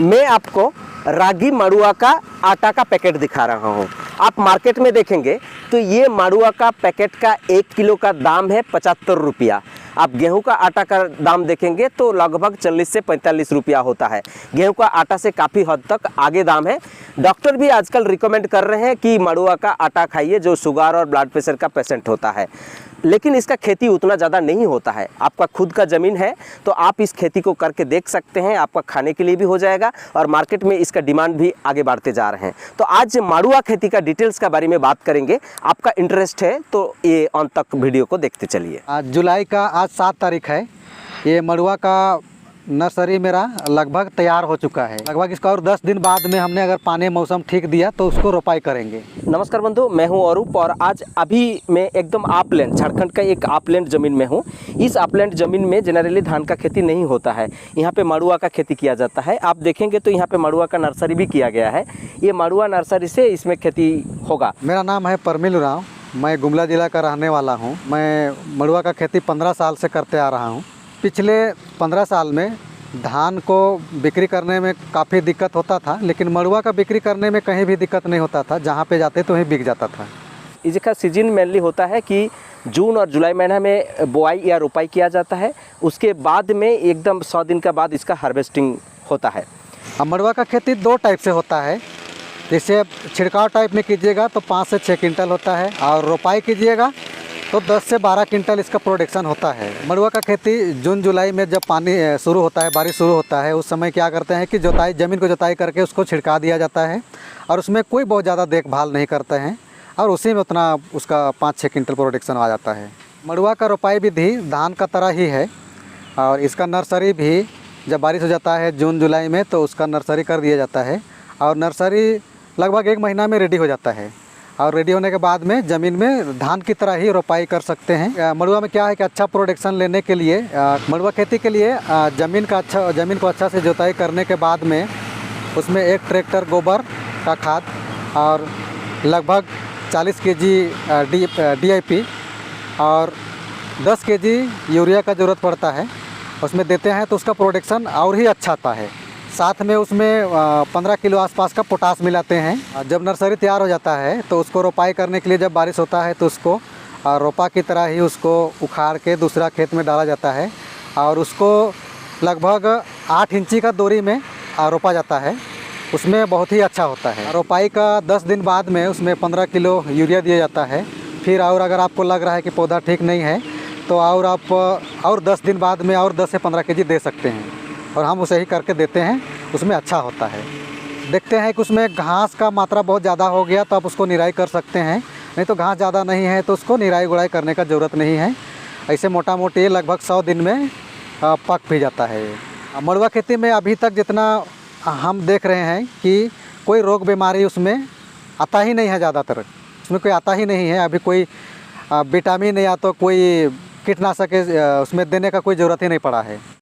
मैं आपको रागी मड़ुआ का आटा का पैकेट दिखा रहा हूँ। आप मार्केट में देखेंगे तो ये मड़ुआ का पैकेट का 1 किलो का दाम है 75 रुपया। आप गेहूं का आटा का दाम देखेंगे तो लगभग 40 से 45 रुपया होता है। गेहूं का आटा से काफ़ी हद तक आगे दाम है। डॉक्टर भी आजकल रिकमेंड कर रहे हैं कि मड़ुआ का आटा खाइए जो शुगर और ब्लड प्रेशर का पेशेंट होता है, लेकिन इसका खेती उतना ज़्यादा नहीं होता है। आपका खुद का ज़मीन है तो आप इस खेती को करके देख सकते हैं, आपका खाने के लिए भी हो जाएगा और मार्केट में इसका डिमांड भी आगे बढ़ते जा रहे हैं। तो आज मड़ुआ खेती का डिटेल्स के बारे में बात करेंगे। आपका इंटरेस्ट है तो ये अंत तक वीडियो को देखते चलिए। आज जुलाई का आज 7 तारीख है। ये मड़ुआ का नर्सरी मेरा लगभग तैयार हो चुका है। लगभग इसका और 10 दिन बाद में हमने अगर पानी मौसम ठीक दिया तो उसको रोपाई करेंगे। नमस्कार बंधु, मैं हूं अरूप और आज अभी मैं एकदम आपलैंड, झारखंड का एक आपलैंड ज़मीन में हूं। इस आपलैंड ज़मीन में जनरली धान का खेती नहीं होता है, यहाँ पे मड़ुआ का खेती किया जाता है। आप देखेंगे तो यहाँ पे मड़ुआ का नर्सरी भी किया गया है। ये मड़ुआ नर्सरी से इसमें खेती होगा। मेरा नाम है परमिल उरांव, मैं गुमला ज़िला का रहने वाला हूँ। मैं मड़ुआ का खेती 15 साल से करते आ रहा हूँ। पिछले 15 साल में धान को बिक्री करने में काफ़ी दिक्कत होता था, लेकिन मड़ुआ का बिक्री करने में कहीं भी दिक्कत नहीं होता था। जहाँ पे जाते तो वहीं बिक जाता था। इसका सीजन मेनली होता है कि जून और जुलाई महीना में बुआई या रोपाई किया जाता है। उसके बाद में एकदम 100 दिन के बाद इसका हार्वेस्टिंग होता है। मड़ुआ का खेती 2 टाइप से होता है। जैसे छिड़काव टाइप में कीजिएगा तो 5 से 6 क्विंटल होता है और रोपाई कीजिएगा तो 10 से 12 क्विंटल इसका प्रोडक्शन होता है। मड़ुआ का खेती जून जुलाई में जब पानी शुरू होता है, बारिश शुरू होता है, उस समय क्या करते हैं कि ज़मीन को जुताई करके उसको छिड़का दिया जाता है और उसमें कोई बहुत ज़्यादा देखभाल नहीं करते हैं और उसी में उतना उसका 5-6 क्विंटल प्रोडक्शन आ जाता है। मड़ुआ का रोपाई विधि धान का तरह ही है और इसका नर्सरी भी जब बारिश हो जाता है जून जुलाई में तो उसका नर्सरी कर दिया जाता है और नर्सरी लगभग 1 महीना में रेडी हो जाता है और रेडी होने के बाद में ज़मीन में धान की तरह ही रोपाई कर सकते हैं। मड़ुआ में क्या है कि अच्छा प्रोडक्शन लेने के लिए मड़ुआ खेती के लिए ज़मीन को अच्छा से जुताई करने के बाद में उसमें 1 ट्रैक्टर गोबर का खाद और लगभग 40 केजी DAP और 10 केजी यूरिया का ज़रूरत पड़ता है। उसमें देते हैं तो उसका प्रोडक्शन और ही अच्छा आता है। साथ में उसमें 15 किलो आसपास का पोटास मिलाते हैं। जब नर्सरी तैयार हो जाता है तो उसको रोपाई करने के लिए जब बारिश होता है तो उसको रोपा की तरह ही उसको उखाड़ के दूसरा खेत में डाला जाता है और उसको लगभग 8 इंची का दूरी में रोपा जाता है। उसमें बहुत ही अच्छा होता है। रोपाई का 10 दिन बाद में उसमें 15 किलो यूरिया दिया जाता है। फिर और अगर आपको लग रहा है कि पौधा ठीक नहीं है तो और आप और 10 दिन बाद में और 10 से 15 केजी दे सकते हैं और हम उसे ही करके देते हैं। उसमें अच्छा होता है। देखते हैं कि उसमें घास का मात्रा बहुत ज़्यादा हो गया तो आप उसको निराई कर सकते हैं, नहीं तो घास ज़्यादा नहीं है तो उसको निराई गुड़ाई करने का ज़रूरत नहीं है। ऐसे मोटा मोटी लगभग 100 दिन में पक भी जाता है। मड़ुआ खेती में अभी तक जितना हम देख रहे हैं कि कोई रोग बीमारी उसमें आता ही नहीं है। ज़्यादातर उसमें कोई आता ही नहीं है। अभी कोई विटामिन या तो कोई कीटनाशक उसमें देने का कोई ज़रूरत ही नहीं पड़ा है।